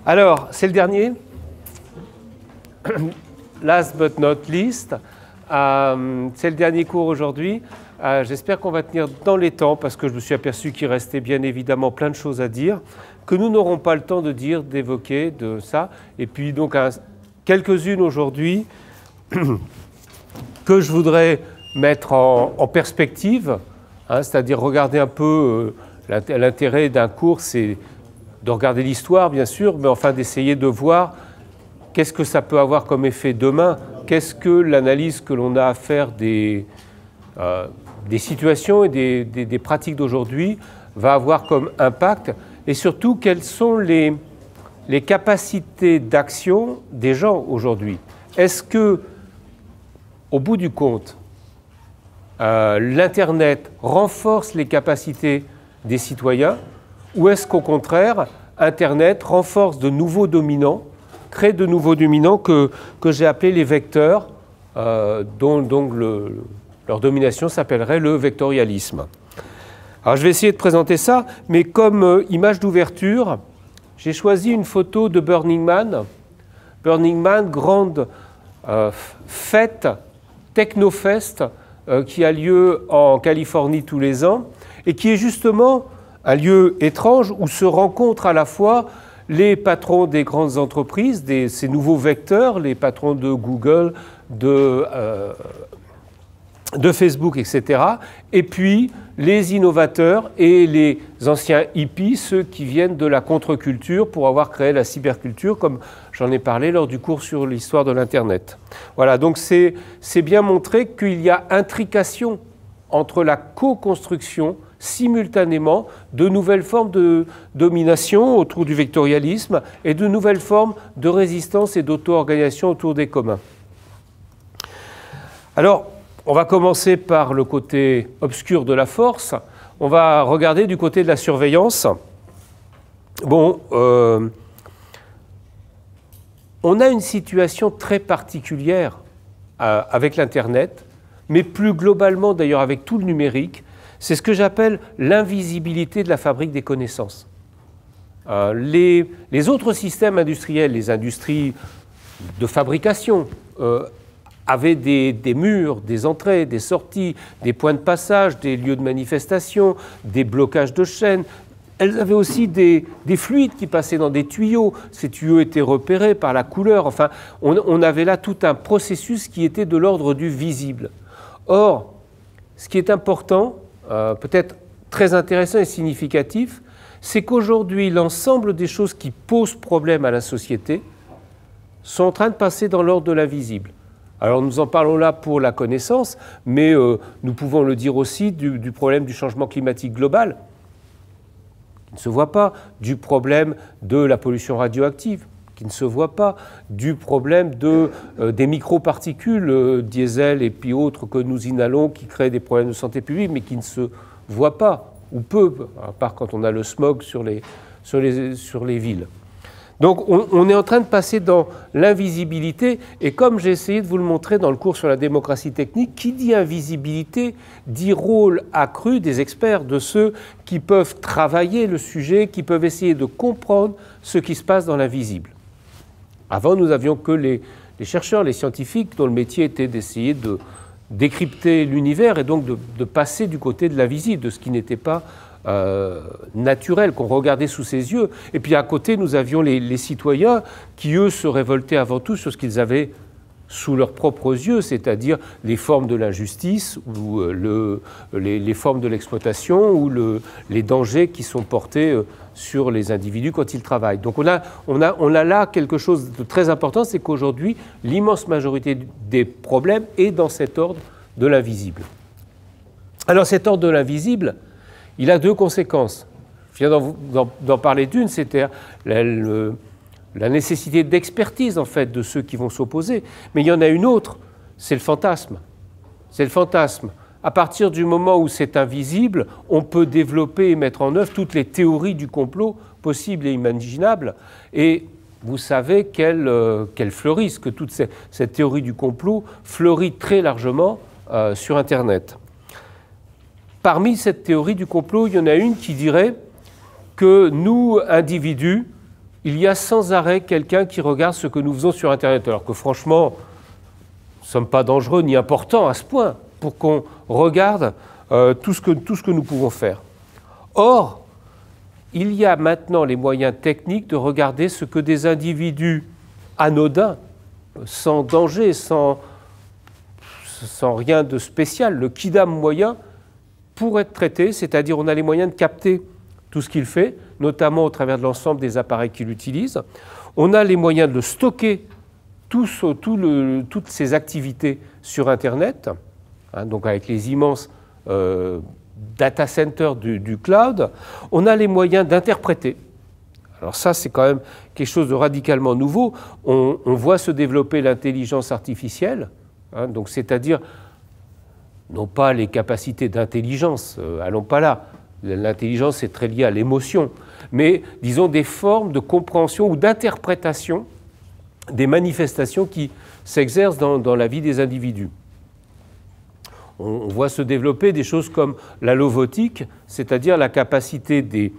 Alors, c'est le dernier. Last but not least. C'est le dernier cours aujourd'hui. J'espère qu'on va tenir dans les temps parce que je me suis aperçu qu'il restait bien évidemment plein de choses à dire, que nous n'aurons pas le temps de dire, d'évoquer, de ça. Et puis donc quelques-unes aujourd'hui que je voudrais mettre en perspective, c'est-à-dire regarder un peu l'intérêt d'un cours, c'est de regarder l'histoire bien sûr, mais enfin d'essayer de voir qu'est-ce que ça peut avoir comme effet demain, qu'est-ce que l'analyse que l'on a à faire des situations et des pratiques d'aujourd'hui va avoir comme impact, et surtout quelles sont les capacités d'action des gens aujourd'hui. Est-ce que, au bout du compte, l'Internet renforce les capacités des citoyens, ou est-ce qu'au contraire, Internet renforce de nouveaux dominants, crée de nouveaux dominants que j'ai appelés les vecteurs, dont leur domination s'appellerait le vectorialisme. Alors je vais essayer de présenter ça, mais comme image d'ouverture, j'ai choisi une photo de Burning Man. Burning Man, grande fête, Technofest, qui a lieu en Californie tous les ans, et qui est justement un lieu étrange où se rencontrent à la fois les patrons des grandes entreprises, ces nouveaux vecteurs, les patrons de Google, de Facebook, etc., et puis les innovateurs et les anciens hippies, ceux qui viennent de la contre-culture pour avoir créé la cyberculture, comme j'en ai parlé lors du cours sur l'histoire de l'Internet. Voilà, donc c'est bien montré qu'il y a intrication entre la co-construction simultanément de nouvelles formes de domination autour du vectorialisme et de nouvelles formes de résistance et d'auto-organisation autour des communs. Alors, on va commencer par le côté obscur de la force. On va regarder du côté de la surveillance. Bon, on a une situation très particulière avec l'Internet, mais plus globalement d'ailleurs avec tout le numérique. C'est ce que j'appelle l'invisibilité de la fabrique des connaissances. Les autres systèmes industriels, les industries de fabrication, avaient des murs, des entrées, des sorties, des points de passage, des lieux de manifestation, des blocages de chaînes. Elles avaient aussi des fluides qui passaient dans des tuyaux. Ces tuyaux étaient repérés par la couleur. Enfin, on avait là tout un processus qui était de l'ordre du visible. Or, ce qui est important, peut-être très intéressant et significatif, c'est qu'aujourd'hui, l'ensemble des choses qui posent problème à la société sont en train de passer dans l'ordre de l'invisible. Alors nous en parlons là pour la connaissance, mais nous pouvons le dire aussi du problème du changement climatique global, qui ne se voit pas, du problème de la pollution radioactive, qui ne se voit pas, du problème des microparticules, diesel et puis autres que nous inhalons, qui créent des problèmes de santé publique, mais qui ne se voient pas, ou peu, à part quand on a le smog sur les villes. Donc on est en train de passer dans l'invisibilité, et comme j'ai essayé de vous le montrer dans le cours sur la démocratie technique, qui dit invisibilité dit rôle accru des experts, de ceux qui peuvent travailler le sujet, qui peuvent essayer de comprendre ce qui se passe dans l'invisible. Avant, nous n'avions que les chercheurs, les scientifiques, dont le métier était d'essayer de décrypter l'univers et donc de passer du côté de l'invisible, de ce qui n'était pas naturel, qu'on regardait sous ses yeux. Et puis à côté, nous avions les citoyens qui, eux, se révoltaient avant tout sur ce qu'ils avaient sous leurs propres yeux, c'est-à-dire les formes de l'injustice, ou les formes de l'exploitation, ou les dangers qui sont portés sur les individus quand ils travaillent. Donc on a là quelque chose de très important, c'est qu'aujourd'hui, l'immense majorité des problèmes est dans cet ordre de l'invisible. Alors cet ordre de l'invisible, il a deux conséquences. Je viens d'en parler d'une, c'était la nécessité d'expertise en fait de ceux qui vont s'opposer. Mais il y en a une autre, c'est le fantasme. C'est le fantasme. À partir du moment où c'est invisible, on peut développer et mettre en œuvre toutes les théories du complot possibles et imaginables. Et vous savez qu'elles fleurissent, que toute cette théorie du complot fleurit très largement sur Internet. Parmi cette théorie du complot, il y en a une qui dirait que nous, individus, il y a sans arrêt quelqu'un qui regarde ce que nous faisons sur Internet, alors que franchement, nous ne sommes pas dangereux ni importants à ce point pour qu'on regarde tout ce que nous pouvons faire. Or, il y a maintenant les moyens techniques de regarder ce que des individus anodins, sans danger, sans rien de spécial, le kidam moyen, pour être traité, c'est-à-dire on a les moyens de capter tout ce qu'il fait, notamment au travers de l'ensemble des appareils qu'il utilise. On a les moyens de stocker toutes ces activités sur Internet, hein, donc avec les immenses data centers du cloud. On a les moyens d'interpréter. Alors ça, c'est quand même quelque chose de radicalement nouveau. On voit se développer l'intelligence artificielle, hein, donc c'est-à-dire non pas les capacités d'intelligence, allons pas là. L'intelligence est très liée à l'émotion, mais disons des formes de compréhension ou d'interprétation des manifestations qui s'exercent dans la vie des individus. On voit se développer des choses comme la lovotique, c'est-à-dire la capacité des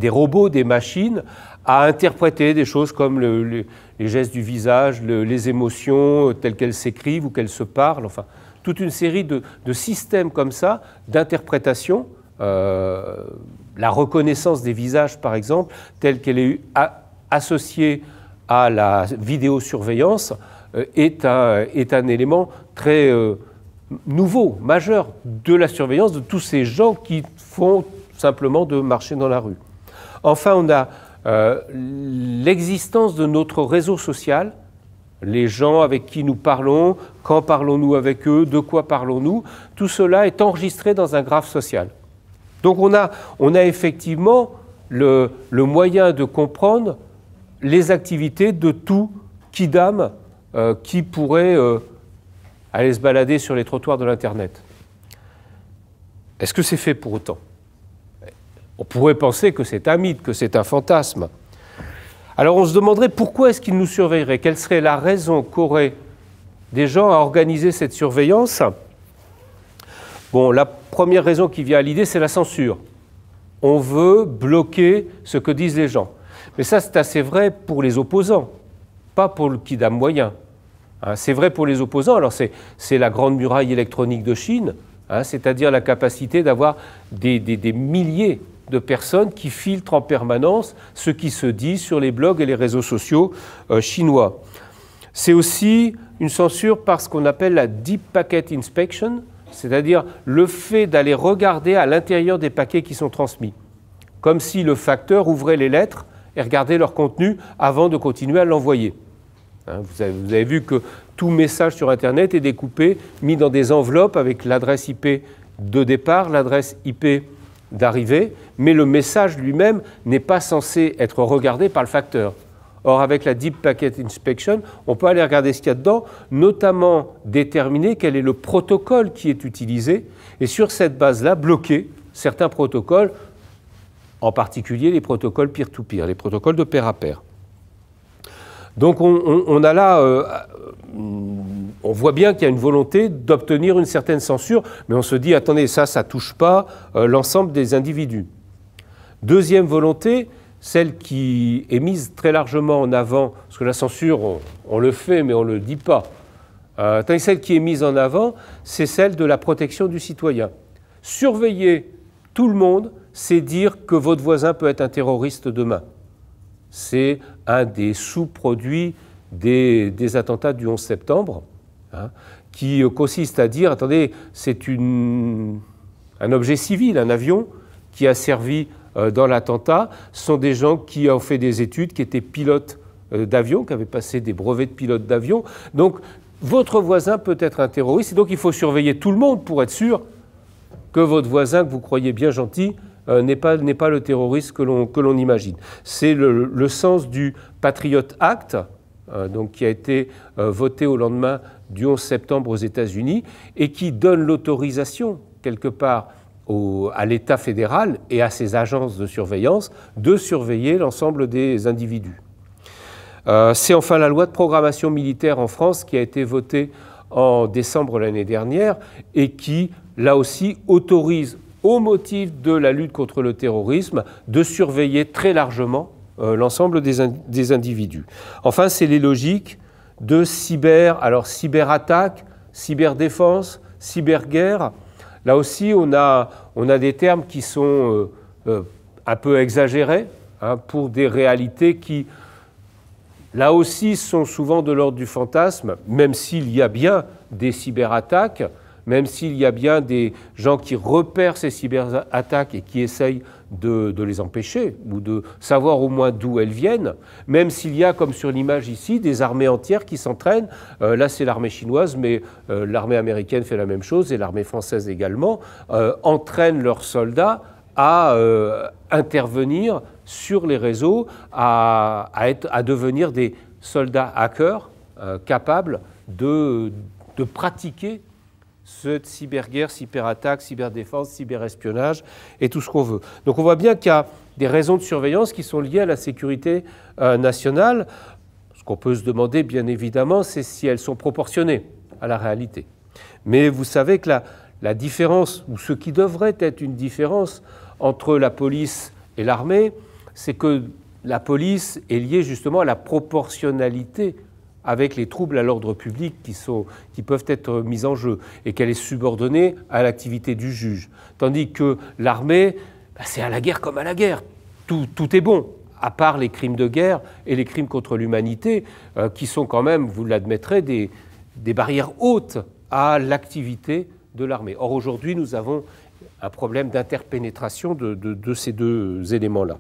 robots, des machines, à interpréter des choses comme les gestes du visage, les émotions telles qu'elles s'écrivent ou qu'elles se parlent, enfin, toute une série de systèmes comme ça, d'interprétation. La reconnaissance des visages, par exemple, telle qu'elle est associée à la vidéosurveillance, est un élément très nouveau, majeur de la surveillance de tous ces gens qui font simplement de marcher dans la rue. Enfin, on a l'existence de notre réseau social, les gens avec qui nous parlons, quand parlons-nous avec eux, de quoi parlons-nous, tout cela est enregistré dans un graphe social. Donc on a effectivement le moyen de comprendre les activités de tout kidam qui pourrait aller se balader sur les trottoirs de l'Internet. Est-ce que c'est fait pour autant? On pourrait penser que c'est un mythe, que c'est un fantasme. Alors on se demanderait pourquoi est-ce qu'ils nous surveilleraient? Quelle serait la raison qu'auraient des gens à organiser cette surveillance? Bon, la première raison qui vient à l'idée, c'est la censure. On veut bloquer ce que disent les gens. Mais ça, c'est assez vrai pour les opposants, pas pour le kidam moyen. Hein, c'est vrai pour les opposants. Alors, c'est la grande muraille électronique de Chine, hein, c'est-à-dire la capacité d'avoir des milliers de personnes qui filtrent en permanence ce qui se dit sur les blogs et les réseaux sociaux chinois. C'est aussi une censure par ce qu'on appelle la Deep Packet Inspection, c'est-à-dire le fait d'aller regarder à l'intérieur des paquets qui sont transmis, comme si le facteur ouvrait les lettres et regardait leur contenu avant de continuer à l'envoyer. Hein, vous avez vu que tout message sur Internet est découpé, mis dans des enveloppes avec l'adresse IP de départ, l'adresse IP d'arrivée, mais le message lui-même n'est pas censé être regardé par le facteur. Or, avec la Deep Packet Inspection, on peut aller regarder ce qu'il y a dedans, notamment déterminer quel est le protocole qui est utilisé, et sur cette base-là, bloquer certains protocoles, en particulier les protocoles peer-to-peer, les protocoles de pair à pair. Donc on a là, on voit bien qu'il y a une volonté d'obtenir une certaine censure, mais on se dit, attendez, ça ne touche pas l'ensemble des individus. Deuxième volonté, celle qui est mise très largement en avant, parce que la censure, on le fait, mais on ne le dit pas. Tandis celle qui est mise en avant, c'est celle de la protection du citoyen. Surveiller tout le monde, c'est dire que votre voisin peut être un terroriste demain. C'est un des sous-produits des attentats du 11 septembre, hein, qui consiste à dire, attendez, c'est un objet civil, un avion qui a servi dans l'attentat, sont des gens qui ont fait des études, qui étaient pilotes d'avion, qui avaient passé des brevets de pilote d'avion. Donc, votre voisin peut être un terroriste, et donc il faut surveiller tout le monde pour être sûr que votre voisin, que vous croyez bien gentil, n'est pas le terroriste que l'on imagine. C'est le sens du Patriot Act, donc qui a été voté au lendemain du 11 septembre aux États-Unis, et qui donne l'autorisation, quelque part, à l'État fédéral et à ses agences de surveillance de surveiller l'ensemble des individus. C'est enfin la loi de programmation militaire en France qui a été votée en décembre l'année dernière et qui, là aussi, autorise, au motif de la lutte contre le terrorisme, de surveiller très largement l'ensemble des individus. Enfin, c'est les logiques de cyberattaque, cyberdéfense, cyberguerre. Là aussi, on a des termes qui sont un peu exagérés pour des réalités qui, là aussi, sont souvent de l'ordre du fantasme, même s'il y a bien des cyberattaques, même s'il y a bien des gens qui repèrent ces cyberattaques et qui essayent de les empêcher ou de savoir au moins d'où elles viennent, même s'il y a, comme sur l'image ici, des armées entières qui s'entraînent. Là, c'est l'armée chinoise, mais l'armée américaine fait la même chose et l'armée française également, entraînent leurs soldats à intervenir sur les réseaux, à devenir des soldats hackers capables de pratiquer cette cyberguerre, cyberattaque, cyberdéfense, cyberespionnage et tout ce qu'on veut. Donc on voit bien qu'il y a des raisons de surveillance qui sont liées à la sécurité nationale. Ce qu'on peut se demander, bien évidemment, c'est si elles sont proportionnées à la réalité. Mais vous savez que la différence, ou ce qui devrait être une différence entre la police et l'armée, c'est que la police est liée justement à la proportionnalité avec les troubles à l'ordre public qui peuvent être mis en jeu et qu'elle est subordonnée à l'activité du juge. Tandis que l'armée, c'est à la guerre comme à la guerre. Tout est bon, à part les crimes de guerre et les crimes contre l'humanité, qui sont quand même, vous l'admettrez, des barrières hautes à l'activité de l'armée. Or, aujourd'hui, nous avons un problème d'interpénétration de ces deux éléments-là.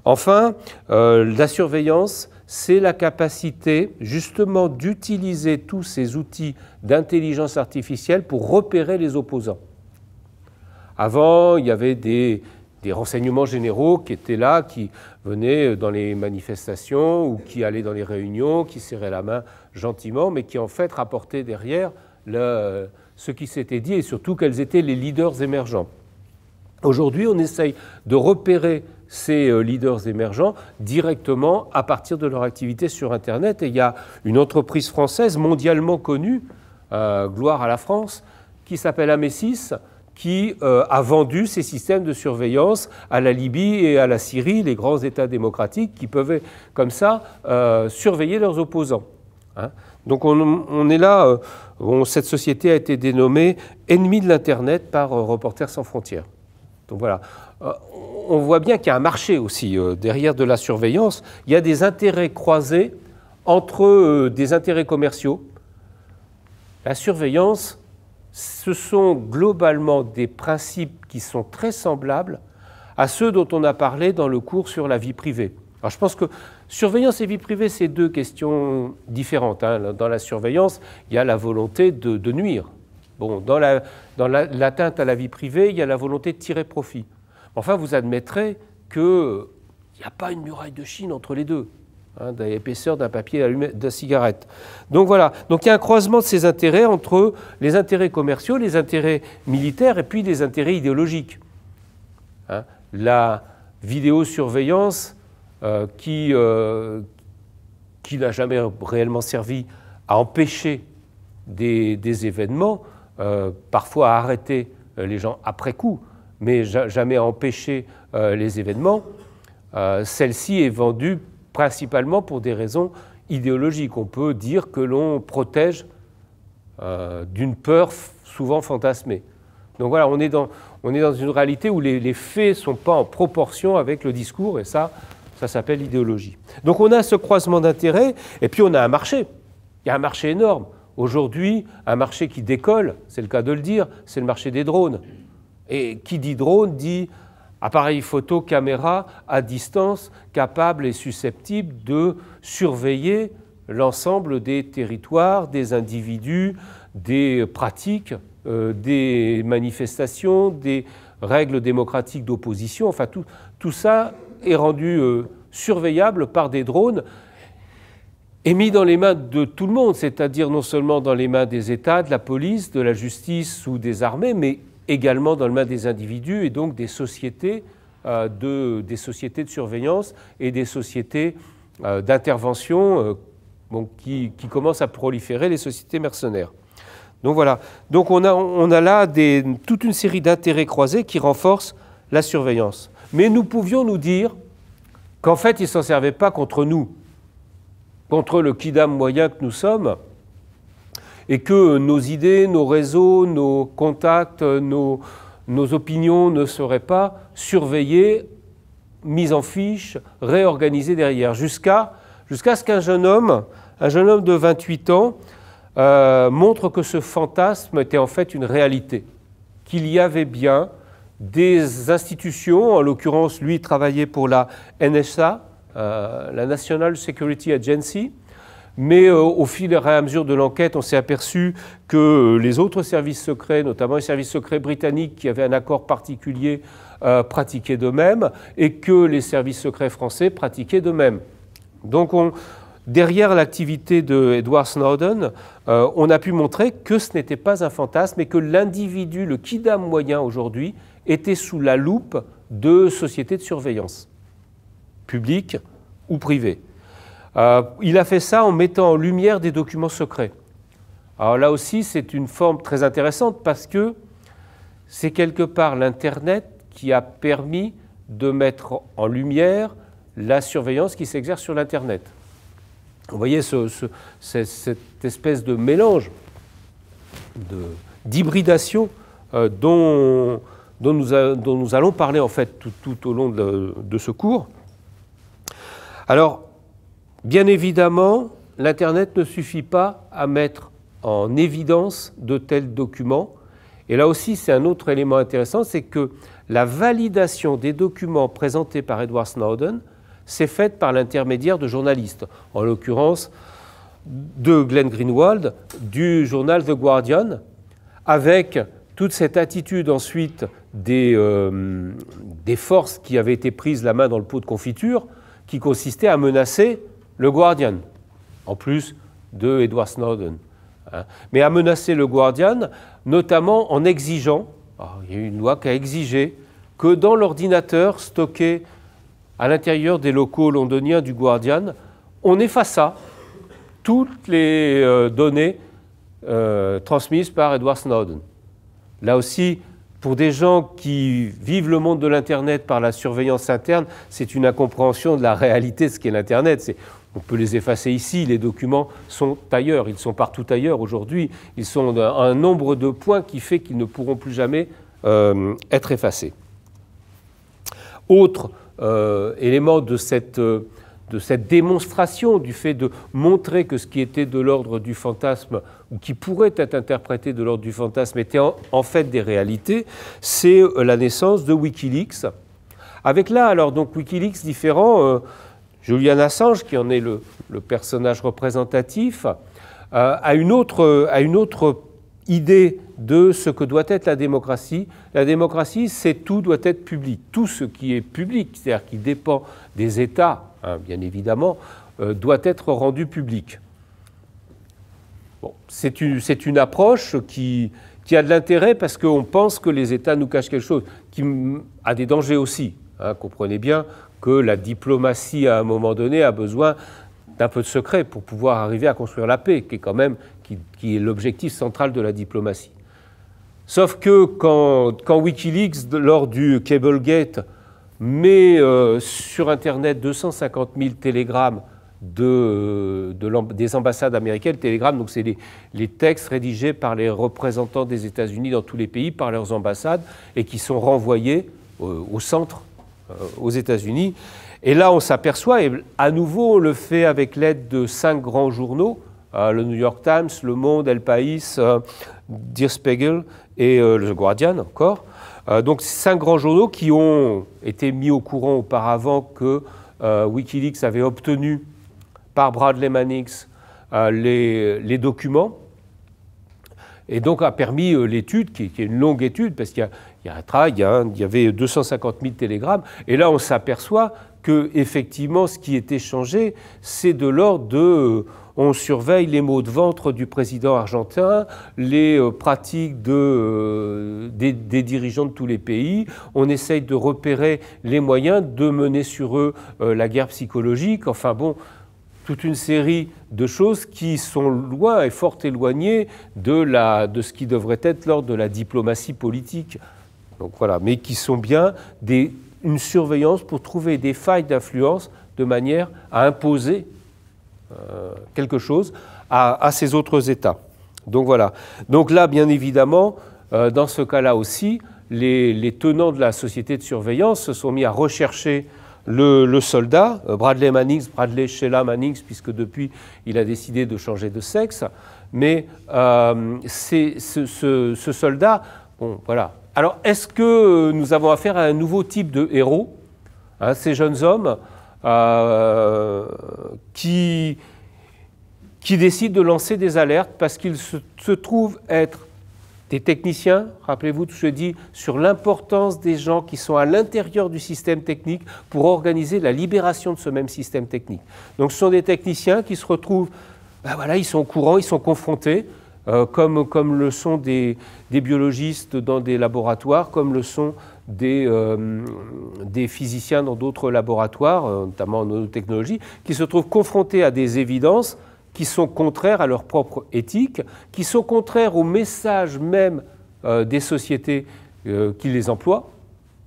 Enfin, la surveillance, c'est la capacité justement d'utiliser tous ces outils d'intelligence artificielle pour repérer les opposants. Avant, il y avait des renseignements généraux qui étaient là, qui venaient dans les manifestations ou qui allaient dans les réunions, qui serraient la main gentiment, mais qui en fait rapportaient derrière ce qui s'était dit et surtout quels étaient les leaders émergents. Aujourd'hui, on essaye de repérer ces leaders émergents directement à partir de leur activité sur Internet. Et il y a une entreprise française mondialement connue, gloire à la France, qui s'appelle Amesis, qui a vendu ces systèmes de surveillance à la Libye et à la Syrie, les grands États démocratiques qui peuvent comme ça surveiller leurs opposants. Donc on est là, cette société a été dénommée Ennemi de l'Internet par Reporters sans frontières. Donc voilà, on voit bien qu'il y a un marché aussi derrière de la surveillance. Il y a des intérêts croisés entre des intérêts commerciaux. La surveillance, ce sont globalement des principes qui sont très semblables à ceux dont on a parlé dans le cours sur la vie privée. Alors je pense que surveillance et vie privée, c'est deux questions différentes. Dans la surveillance, il y a la volonté de nuire. Bon, dans l'atteinte à la vie privée, il y a la volonté de tirer profit. Enfin, vous admettrez qu'il n'y a pas une muraille de Chine entre les deux, d'épaisseur d'un papier de cigarette. Donc voilà, donc il y a un croisement de ces intérêts entre les intérêts commerciaux, les intérêts militaires et puis les intérêts idéologiques. La vidéosurveillance qui n'a jamais réellement servi à empêcher des événements, parfois à arrêter les gens après coup, mais jamais à empêcher les événements, celle-ci est vendue principalement pour des raisons idéologiques. On peut dire que l'on protège d'une peur souvent fantasmée. Donc voilà, on est dans une réalité où les faits ne sont pas en proportion avec le discours, et ça s'appelle l'idéologie. Donc on a ce croisement d'intérêts, et puis on a un marché. Il y a un marché énorme. Aujourd'hui, un marché qui décolle, c'est le cas de le dire, c'est le marché des drones. Et qui dit drone dit appareil photo, caméra à distance, capable et susceptible de surveiller l'ensemble des territoires, des individus, des pratiques, des manifestations, des règles démocratiques d'opposition. Enfin, tout ça est rendu surveillable par des drones et mis dans les mains de tout le monde, c'est-à-dire non seulement dans les mains des États, de la police, de la justice ou des armées, mais également dans les mains des individus et donc des sociétés de surveillance et des sociétés d'intervention qui commencent à proliférer, les sociétés mercenaires. Donc voilà, donc on a là toute une série d'intérêts croisés qui renforcent la surveillance. Mais nous pouvions nous dire qu'en fait, ils ne s'en servaient pas contre nous, contre le kidam moyen que nous sommes, et que nos idées, nos réseaux, nos contacts, nos opinions ne seraient pas surveillées, mises en fiche, réorganisées derrière, jusqu'à ce qu'un jeune homme de 28 ans, montre que ce fantasme était en fait une réalité, qu'il y avait bien des institutions, en l'occurrence, lui travaillait pour la NSA, la National Security Agency, mais au fil et à mesure de l'enquête, on s'est aperçu que les autres services secrets, notamment les services secrets britanniques qui avaient un accord particulier, pratiquaient de même, et que les services secrets français pratiquaient de même. Donc derrière l'activité d'Edward Snowden, on a pu montrer que ce n'était pas un fantasme et que l'individu, le kidam moyen aujourd'hui, était sous la loupe de sociétés de surveillance, publiques ou privées. Il a fait ça en mettant en lumière des documents secrets. Alors là aussi, c'est une forme très intéressante parce que c'est quelque part l'Internet qui a permis de mettre en lumière la surveillance qui s'exerce sur l'Internet. Vous voyez cette espèce de mélange, d'hybridation dont nous allons parler en fait tout au long de ce cours. Alors, bien évidemment, l'Internet ne suffit pas à mettre en évidence de tels documents. Et là aussi, c'est un autre élément intéressant, c'est que la validation des documents présentés par Edward Snowden s'est faite par l'intermédiaire de journalistes, en l'occurrence de Glenn Greenwald, du journal The Guardian, avec toute cette attitude ensuite des forces qui avaient été prises la main dans le pot de confiture, qui consistait à menacer le Guardian, en plus de Edward Snowden. Mais à menacer le Guardian, notamment en exigeant, il y a eu une loi qui a exigé que dans l'ordinateur stocké à l'intérieur des locaux londoniens du Guardian, on effaça toutes les données transmises par Edward Snowden. Là aussi, pour des gens qui vivent le monde de l'Internet par la surveillance interne, c'est une incompréhension de la réalité de ce qu'est l'Internet. On peut les effacer ici, les documents sont ailleurs, ils sont partout ailleurs aujourd'hui. Ils sont un nombre de points qui fait qu'ils ne pourront plus jamais être effacés. Autre élément de cette démonstration du fait de montrer que ce qui était de l'ordre du fantasme ou qui pourrait être interprété de l'ordre du fantasme était en fait des réalités, c'est la naissance de Wikileaks. Avec là, alors donc Wikileaks différent, Julian Assange, qui en est le personnage représentatif, a une autre idée de ce que doit être la démocratie. La démocratie, c'est tout doit être public. Tout ce qui est public, c'est-à-dire qui dépend des États, bien évidemment, doit être rendu public. Bon, c'est une approche qui a de l'intérêt parce qu'on pense que les États nous cachent quelque chose, qui a des dangers aussi. Comprenez bien que la diplomatie, à un moment donné, a besoin d'un peu de secret pour pouvoir arriver à construire la paix, qui est l'objectif central de la diplomatie. Sauf que quand Wikileaks, lors du Cablegate, met sur Internet 250 000 télégrammes des ambassades américaines, télégrammes, donc c'est les textes rédigés par les représentants des États-Unis dans tous les pays, par leurs ambassades, et qui sont renvoyés au centre, aux États-Unis. Et là, on s'aperçoit, et à nouveau, on le fait avec l'aide de 5 grands journaux, le New York Times, Le Monde, El País, Der Spiegel et le Guardian encore. Donc 5 grands journaux qui ont été mis au courant auparavant que Wikileaks avait obtenu par Bradley Mannix les documents, et donc a permis l'étude, qui est une longue étude, parce qu'il y a un travail, il y avait 250 000 télégrammes, et là on s'aperçoit que effectivement ce qui est échangé, c'est de l'ordre de on surveille les maux de ventre du président argentin, les pratiques des dirigeants de tous les pays, on essaye de repérer les moyens de mener sur eux la guerre psychologique, enfin bon, toute une série de choses qui sont loin et fort éloignées de ce qui devrait être l'ordre de la diplomatie politique. Donc voilà, mais qui sont bien une surveillance pour trouver des failles d'influence de manière à imposer quelque chose à ces autres États. Donc voilà. Donc là, bien évidemment, dans ce cas-là aussi, les tenants de la société de surveillance se sont mis à rechercher le soldat, Bradley Sheila Mannix, puisque depuis, il a décidé de changer de sexe. Mais ce soldat, bon, voilà. Alors, est-ce que nous avons affaire à un nouveau type de héros, hein, ces jeunes hommes qui décident de lancer des alertes parce qu'ils se trouvent être des techniciens, rappelez-vous tout ce que je dis sur l'importance des gens qui sont à l'intérieur du système technique pour organiser la libération de ce même système technique. Donc ce sont des techniciens qui se retrouvent, ben voilà, ils sont au courant, ils sont confrontés, comme le sont des biologistes dans des laboratoires, comme le sont des physiciens dans d'autres laboratoires, notamment en nanotechnologie, qui se trouvent confrontés à des évidences qui sont contraires à leur propre éthique, qui sont contraires au message même des sociétés qui les emploient,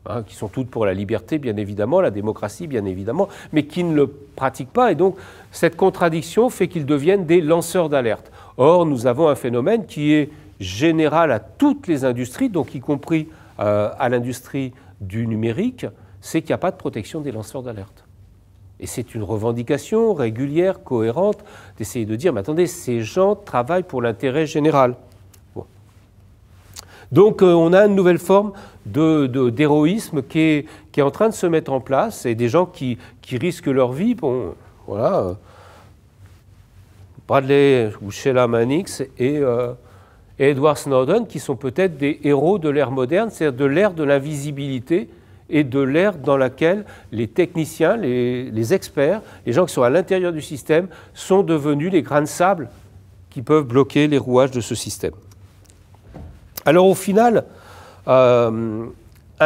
hein, qui sont toutes pour la liberté, bien évidemment, la démocratie, bien évidemment, mais qui ne le pratiquent pas. Et donc, cette contradiction fait qu'ils deviennent des lanceurs d'alerte. Or, nous avons un phénomène qui est général à toutes les industries, donc y compris à l'industrie du numérique, c'est qu'il n'y a pas de protection des lanceurs d'alerte. Et c'est une revendication régulière, cohérente, d'essayer de dire, mais attendez, ces gens travaillent pour l'intérêt général. Bon. Donc on a une nouvelle forme d'héroïsme qui est en train de se mettre en place, et des gens qui risquent leur vie. Bon, voilà, Bradley ou Sheila Mannix et Edward Snowden, qui sont peut-être des héros de l'ère moderne, c'est-à-dire de l'ère de l'invisibilité, et de l'ère dans laquelle les techniciens, les experts, les gens qui sont à l'intérieur du système sont devenus les grains de sable qui peuvent bloquer les rouages de ce système. Alors au final, un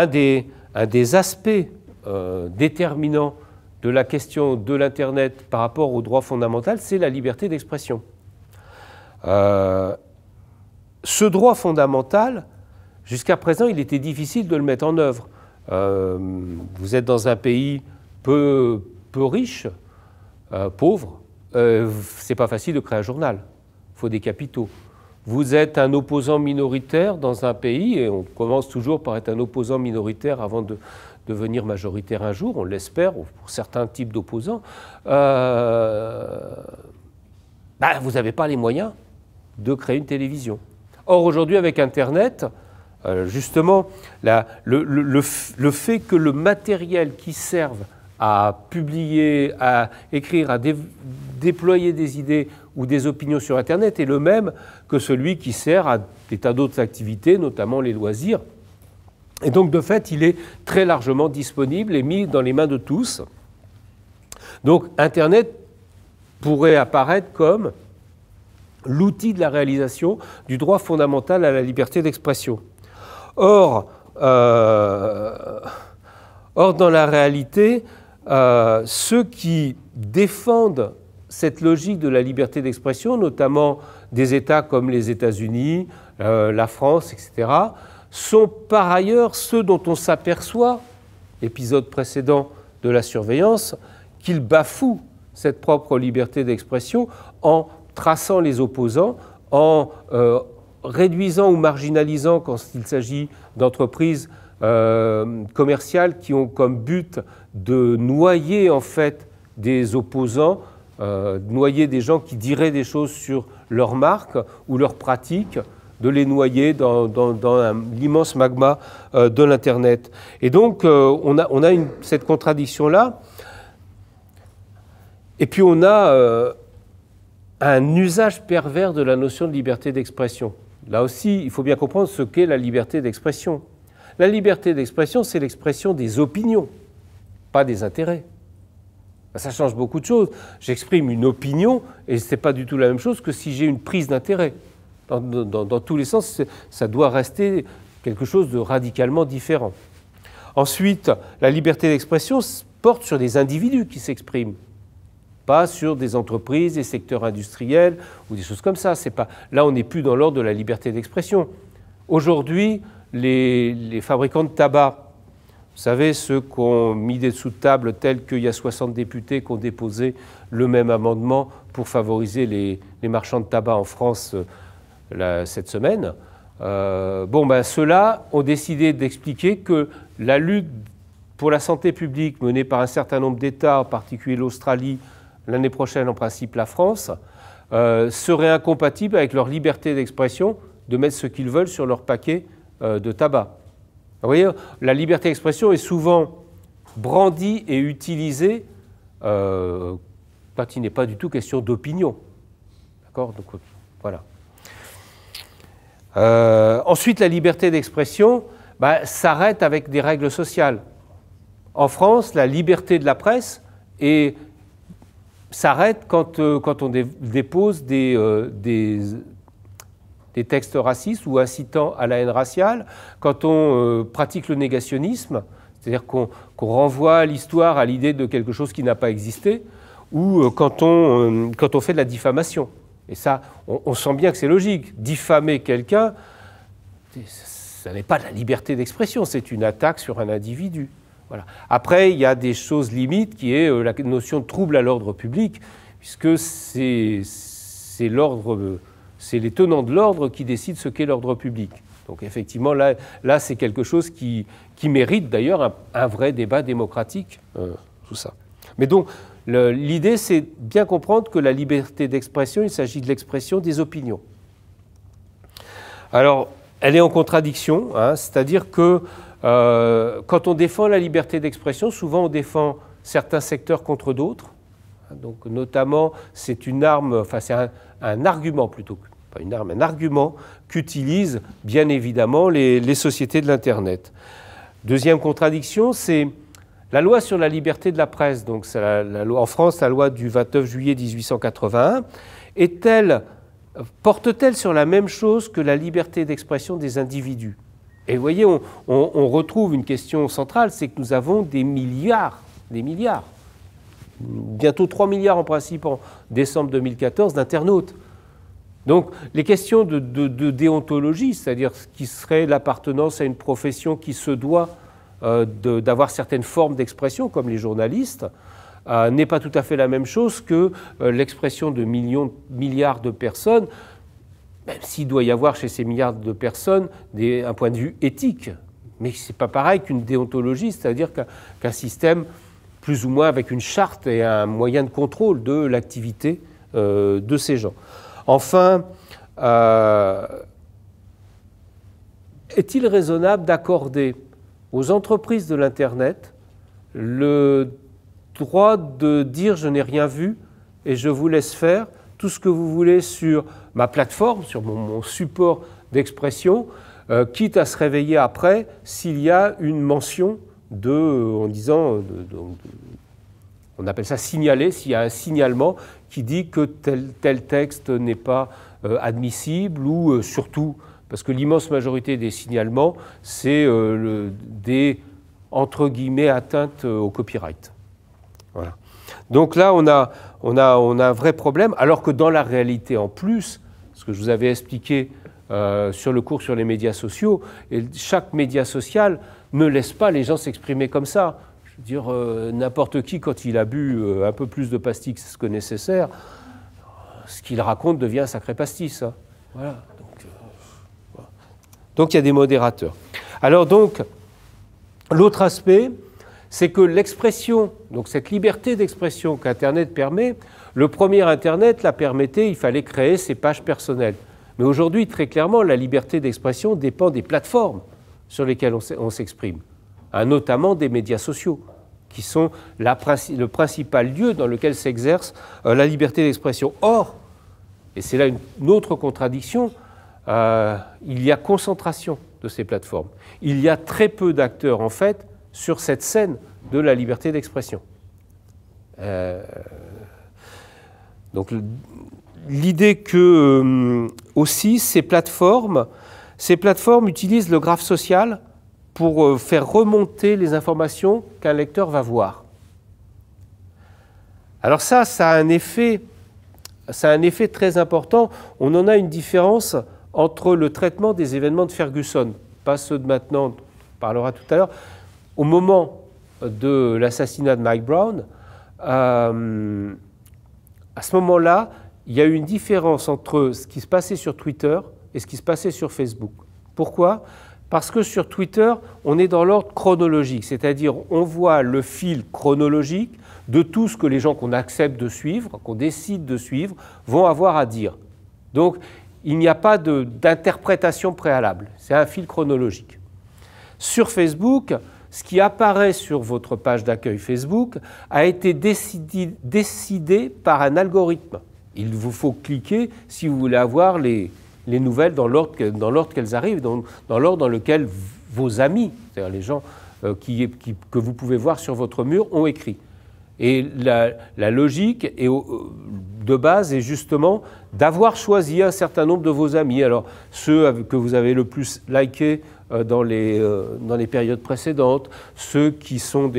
des aspects déterminants de la question de l'Internet par rapport au droit fondamental, c'est la liberté d'expression. Ce droit fondamental, jusqu'à présent, il était difficile de le mettre en œuvre. Vous êtes dans un pays peu riche, pauvre, c'est pas facile de créer un journal, il faut des capitaux. Vous êtes un opposant minoritaire dans un pays, et on commence toujours par être un opposant minoritaire avant de devenir majoritaire un jour, on l'espère, pour certains types d'opposants, vous n'avez pas les moyens de créer une télévision. Or aujourd'hui avec Internet, justement, le fait que le matériel qui serve à publier, à écrire, à déployer des idées ou des opinions sur Internet est le même que celui qui sert à des tas d'autres activités, notamment les loisirs. Et donc, de fait, il est très largement disponible et mis dans les mains de tous. Donc, Internet pourrait apparaître comme l'outil de la réalisation du droit fondamental à la liberté d'expression. Or, dans la réalité, ceux qui défendent cette logique de la liberté d'expression, notamment des États comme les États-Unis, la France, etc., sont par ailleurs ceux dont on s'aperçoit, épisode précédent de la surveillance, qu'ils bafouent cette propre liberté d'expression en traçant les opposants, en réduisant ou marginalisant, quand il s'agit d'entreprises commerciales qui ont comme but de noyer en fait des opposants, noyer des gens qui diraient des choses sur leur marque ou leurs pratiques, de les noyer dans l'immense magma de l'Internet. Et donc on a cette contradiction-là, et puis on a un usage pervers de la notion de liberté d'expression. Là aussi, il faut bien comprendre ce qu'est la liberté d'expression. La liberté d'expression, c'est l'expression des opinions, pas des intérêts. Ça change beaucoup de choses. J'exprime une opinion et ce n'est pas du tout la même chose que si j'ai une prise d'intérêt. Dans tous les sens, ça doit rester quelque chose de radicalement différent. Ensuite, la liberté d'expression porte sur des individus qui s'expriment, pas sur des entreprises, des secteurs industriels ou des choses comme ça. Là, on n'est plus dans l'ordre de la liberté d'expression. Aujourd'hui, les fabricants de tabac Vous savez, ceux qui ont mis des sous de table tels qu'il y a 60 députés qui ont déposé le même amendement pour favoriser les marchands de tabac en France cette semaine. Ceux-là ont décidé d'expliquer que la lutte pour la santé publique menée par un certain nombre d'États, en particulier l'Australie, l'année prochaine en principe la France, serait incompatible avec leur liberté d'expression de mettre ce qu'ils veulent sur leur paquet de tabac. Vous voyez, la liberté d'expression est souvent brandie et utilisée quand il n'est pas du tout question d'opinion. D'accord ? Donc voilà. Ensuite, la liberté d'expression s'arrête avec des règles sociales. En France, la liberté de la presse s'arrête quand on dépose des textes racistes ou incitant à la haine raciale, quand on pratique le négationnisme, c'est-à-dire qu'on renvoie l'histoire à l'idée de quelque chose qui n'a pas existé, ou quand on fait de la diffamation. Et ça, on sent bien que c'est logique. Diffamer quelqu'un, ça n'est pas de la liberté d'expression, c'est une attaque sur un individu. Voilà. Après, il y a des choses limites qui est la notion de trouble à l'ordre public, puisque c'est les tenants de l'ordre qui décident ce qu'est l'ordre public. Donc effectivement, là c'est quelque chose qui mérite d'ailleurs un vrai débat démocratique, tout ça. Mais donc, l'idée, c'est bien comprendre que la liberté d'expression, il s'agit de l'expression des opinions. Alors, elle est en contradiction, c'est-à-dire que quand on défend la liberté d'expression, souvent on défend certains secteurs contre d'autres. Donc, notamment, c'est une arme, enfin c'est un argument plutôt, pas une arme, un argument qu'utilisent bien évidemment les sociétés de l'Internet. Deuxième contradiction, c'est la loi sur la liberté de la presse, donc c'est la loi, en France, la loi du 29 juillet 1881, porte-t-elle sur la même chose que la liberté d'expression des individus? Et vous voyez, on retrouve une question centrale, c'est que nous avons des milliards, bientôt 3 milliards en principe en décembre 2014 d'internautes. Donc les questions de déontologie, c'est-à-dire ce qui serait l'appartenance à une profession qui se doit d'avoir certaines formes d'expression, comme les journalistes, n'est pas tout à fait la même chose que l'expression de milliards de personnes, même s'il doit y avoir chez ces milliards de personnes un point de vue éthique. Mais ce n'est pas pareil qu'une déontologie, c'est-à-dire qu'un système plus ou moins avec une charte et un moyen de contrôle de l'activité de ces gens. Enfin, est-il raisonnable d'accorder aux entreprises de l'Internet le droit de dire « je n'ai rien vu et je vous laisse faire tout ce que vous voulez sur ma plateforme, sur mon support d'expression, quitte à se réveiller après s'il y a une mention en disant, on appelle ça signaler, s'il y a un signalement qui dit que tel texte n'est pas admissible ou surtout, parce que l'immense majorité des signalements, c'est des, entre guillemets, atteintes au copyright. Voilà. Donc là, on a un vrai problème, alors que dans la réalité, en plus, ce que je vous avais expliqué sur le cours sur les médias sociaux, et chaque média social ne laisse pas les gens s'exprimer comme ça. Je veux dire, n'importe qui, quand il a bu un peu plus de pastis que nécessaire, ce qu'il raconte devient un sacré pastis. Hein. Voilà. Donc il y a des modérateurs. Alors donc, l'autre aspect, c'est que l'expression, donc cette liberté d'expression qu'Internet permet, le premier Internet la permettait, il fallait créer ses pages personnelles. Mais aujourd'hui, très clairement, la liberté d'expression dépend des plateformes sur lesquelles on s'exprime, notamment des médias sociaux, qui sont le principal lieu dans lequel s'exerce la liberté d'expression. Or, et c'est là une autre contradiction, il y a concentration de ces plateformes. Il y a très peu d'acteurs, en fait, sur cette scène de la liberté d'expression. Donc, l'idée que, aussi, ces plateformes utilisent le graphe social pour faire remonter les informations qu'un lecteur va voir. Alors ça a un effet très important. On en a une différence entre le traitement des événements de Ferguson, pas ceux de maintenant, on parlera tout à l'heure. au moment de l'assassinat de Mike Brown, à ce moment-là, il y a eu une différence entre ce qui se passait sur Twitter et ce qui se passait sur Facebook. Pourquoi ? Parce que sur Twitter, on est dans l'ordre chronologique, c'est-à-dire on voit le fil chronologique de tout ce que les gens qu'on accepte de suivre, qu'on décide de suivre, vont avoir à dire. Donc, il n'y a pas d'interprétation préalable, c'est un fil chronologique. Sur Facebook, ce qui apparaît sur votre page d'accueil Facebook a été décidé par un algorithme. Il vous faut cliquer si vous voulez avoir les nouvelles dans l'ordre qu'elles arrivent, dans l'ordre dans lequel vos amis, c'est-à-dire les gens que vous pouvez voir sur votre mur, ont écrit. Et la logique de base est justement d'avoir choisi un certain nombre de vos amis. Alors, ceux que vous avez le plus likés dans les périodes précédentes, ceux qui ont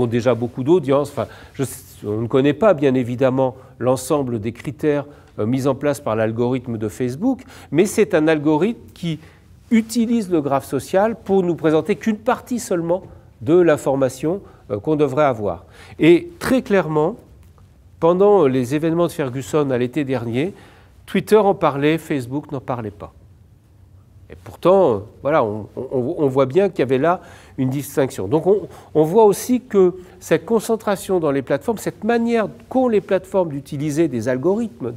déjà beaucoup d'audience. Enfin, on ne connaît pas, bien évidemment, l'ensemble des critères mis en place par l'algorithme de Facebook, mais c'est un algorithme qui utilise le graphe social pour nous présenter qu'une partie seulement de l'information qu'on devrait avoir. Et très clairement, pendant les événements de Ferguson à l'été dernier, Twitter en parlait, Facebook n'en parlait pas. Et pourtant, voilà, on voit bien qu'il y avait là une distinction. Donc on voit aussi que cette concentration dans les plateformes, cette manière qu'ont les plateformes d'utiliser des algorithmes,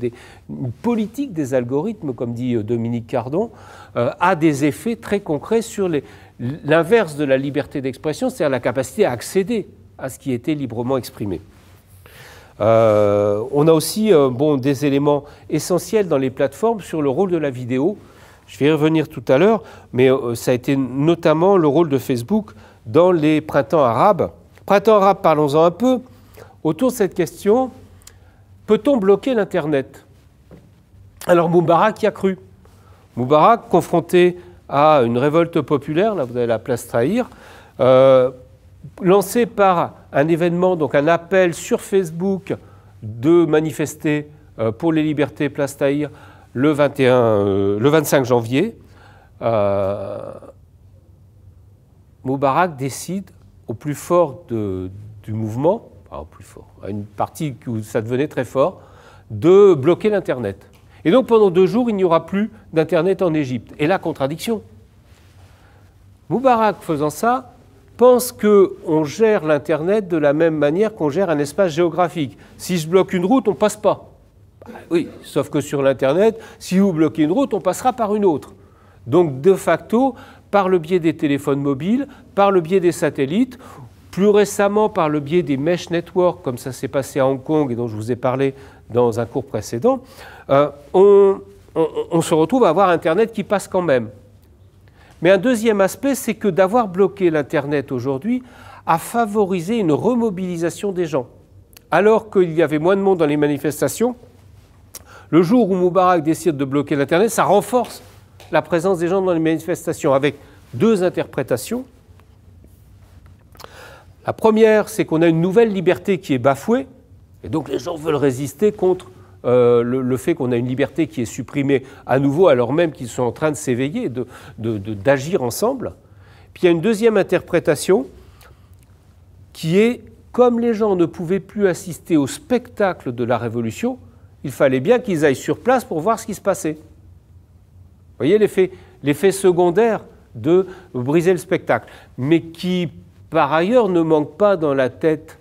une politique des algorithmes, comme dit Dominique Cardon, a des effets très concrets sur l'inverse de la liberté d'expression, c'est-à-dire la capacité à accéder à ce qui était librement exprimé. On a aussi des éléments essentiels dans les plateformes sur le rôle de la vidéo. Je vais y revenir tout à l'heure, mais ça a été notamment le rôle de Facebook dans les printemps arabes. Printemps arabe, parlons-en un peu. Autour de cette question, peut-on bloquer l'Internet ? Alors Moubarak y a cru. Moubarak, confronté à une révolte populaire, là vous avez la place Tahrir, lancé par un événement, donc un appel sur Facebook de manifester pour les libertés place Tahrir, le 25 janvier, Moubarak décide, au plus fort du mouvement, au plus fort, à une partie où ça devenait très fort, de bloquer l'Internet. Et donc pendant 2 jours, il n'y aura plus d'Internet en Égypte. Et la contradiction. Moubarak, faisant ça, pense qu'on gère l'Internet de la même manière qu'on gère un espace géographique. Si je bloque une route, on ne passe pas. Oui, sauf que sur l'Internet, si vous bloquez une route, on passera par une autre. Donc, de facto, par le biais des téléphones mobiles, par le biais des satellites, plus récemment par le biais des mesh networks, comme ça s'est passé à Hong Kong et dont je vous ai parlé dans un cours précédent, on se retrouve à avoir Internet qui passe quand même. Mais un deuxième aspect, c'est que d'avoir bloqué l'Internet aujourd'hui a favorisé une remobilisation des gens. Alors qu'il y avait moins de monde dans les manifestations, le jour où Moubarak décide de bloquer l'Internet, ça renforce la présence des gens dans les manifestations, avec 2 interprétations. La première, c'est qu'on a une nouvelle liberté qui est bafouée, et donc les gens veulent résister contre le fait qu'on a une liberté qui est supprimée à nouveau, alors même qu'ils sont en train de s'éveiller, d'agir ensemble. Puis il y a une deuxième interprétation qui est, comme les gens ne pouvaient plus assister au spectacle de la Révolution, il fallait bien qu'ils aillent sur place pour voir ce qui se passait. Vous voyez l'effet secondaire de briser le spectacle, mais qui, par ailleurs, ne manque pas dans la tête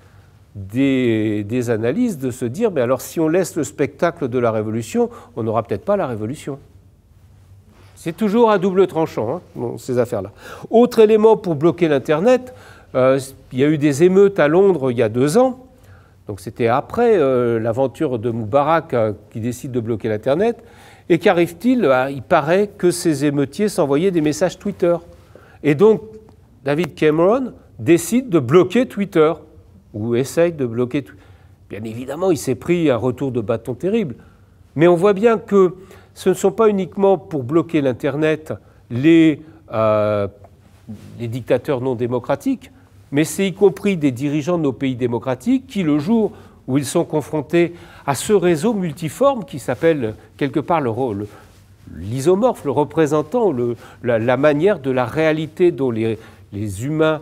des analystes de se dire, mais alors si on laisse le spectacle de la Révolution, on n'aura peut-être pas la Révolution. C'est toujours à double tranchant, ces affaires-là. Autre élément pour bloquer l'Internet, il y a eu des émeutes à Londres il y a 2 ans. Donc c'était après l'aventure de Moubarak qui décide de bloquer l'Internet. Et qu'arrive-t-il ? Il paraît que ces émeutiers s'envoyaient des messages Twitter. Et donc David Cameron décide de bloquer Twitter, ou essaye de bloquer Twitter. Bien évidemment, il s'est pris un retour de bâton terrible. Mais on voit bien que ce ne sont pas uniquement pour bloquer l'Internet les dictateurs non démocratiques, mais c'est y compris des dirigeants de nos pays démocratiques qui, le jour où ils sont confrontés à ce réseau multiforme qui s'appelle quelque part l'isomorphe, le représentant, la manière de la réalité dont les les humains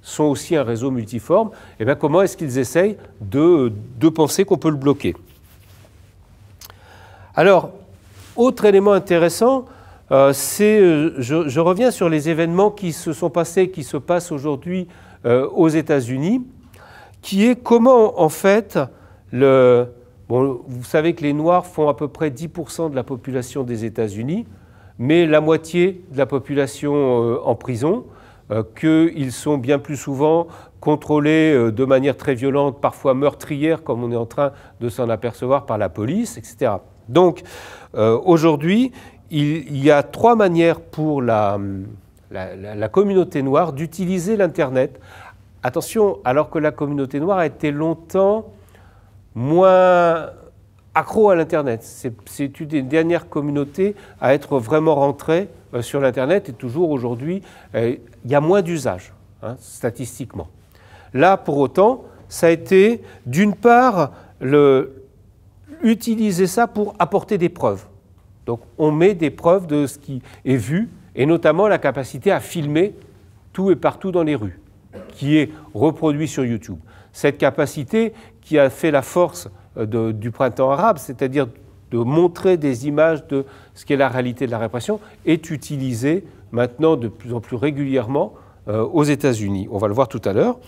sont aussi un réseau multiforme, et bien comment est-ce qu'ils essayent de penser qu'on peut le bloquer? Alors, autre élément intéressant, je reviens sur les événements qui se sont passés, qui se passent aujourd'hui aux États-Unis, qui est comment, en fait, bon, vous savez que les Noirs font à peu près 10% de la population des États-Unis, mais la moitié de la population en prison, qu'ils sont bien plus souvent contrôlés de manière très violente, parfois meurtrière, comme on est en train de s'en apercevoir par la police, etc. Donc, aujourd'hui, il y a 3 manières pour la communauté noire d'utiliser l'Internet. Attention, alors que la communauté noire a été longtemps moins accro à l'Internet. C'est une des dernières communautés à être vraiment rentrée sur l'Internet, et toujours aujourd'hui, il y a moins d'usage, hein, statistiquement. Là, pour autant, ça a été, d'une part, utiliser ça pour apporter des preuves. Donc, on met des preuves de ce qui est vu, et notamment la capacité à filmer tout et partout dans les rues, qui est reproduit sur YouTube. Cette capacité qui a fait la force du printemps arabe, c'est-à-dire de montrer des images de ce qu'est la réalité de la répression, est utilisée maintenant de plus en plus régulièrement aux États-Unis. On va le voir tout à l'heure.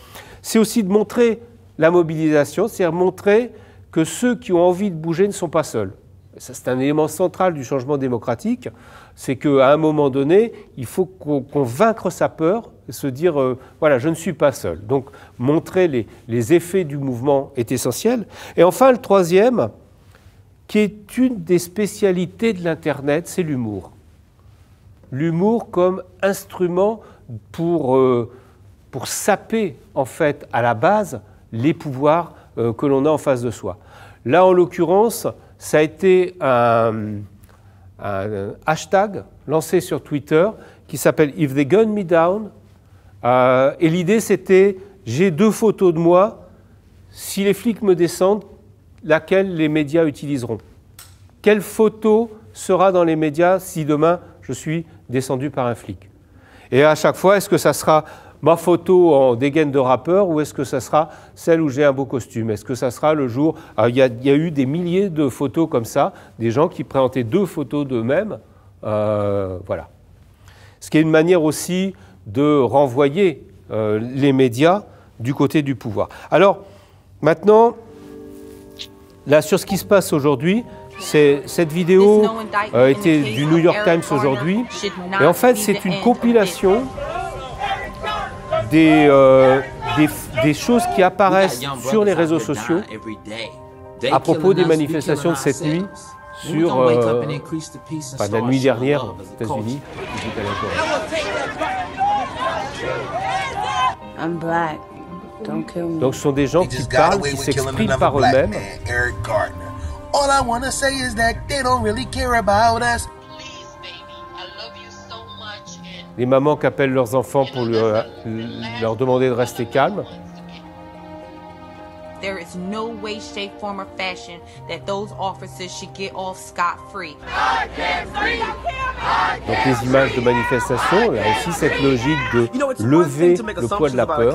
C'est aussi de montrer la mobilisation, c'est-à-dire montrer que ceux qui ont envie de bouger ne sont pas seuls. Ça, c'est un élément central du changement démocratique, c'est qu'à un moment donné, il faut qu'on vaincre sa peur, et se dire, voilà, je ne suis pas seul. Donc, montrer les effets du mouvement est essentiel. Et enfin, le troisième, qui est une des spécialités de l'Internet, c'est l'humour. L'humour comme instrument pour saper, en fait, à la base, les pouvoirs que l'on a en face de soi. Là, en l'occurrence, ça a été un hashtag lancé sur Twitter qui s'appelle « If they gun me down ». Et l'idée, c'était « j'ai 2 photos de moi, si les flics me descendent, laquelle les médias utiliseront? Quelle photo sera dans les médias si demain je suis descendu par un flic? Et à chaque fois, est-ce que ça sera ma photo en dégaine de rappeur ou est-ce que ça sera celle où j'ai un beau costume? Est-ce que ça sera le jour... Il y a eu des milliers de photos comme ça, des gens qui présentaient 2 photos d'eux-mêmes. Voilà. Ce qui est une manière aussi de renvoyer les médias du côté du pouvoir. Alors, maintenant, là, sur ce qui se passe aujourd'hui, cette vidéo était du New York Times aujourd'hui. Et en fait, c'est une compilation des choses qui apparaissent sur les réseaux sociaux à propos des manifestations de cette nuit sur la nuit dernière aux États-Unis. Donc ce sont des gens qui parlent, qui s'expriment par eux-mêmes. Les mamans qui appellent leurs enfants pour leur demander de rester calmes. There is no way, shape, form, or fashion that those officers should get off scot-free. Donc les images de manifestation, là aussi cette logique de lever le poids de la peur.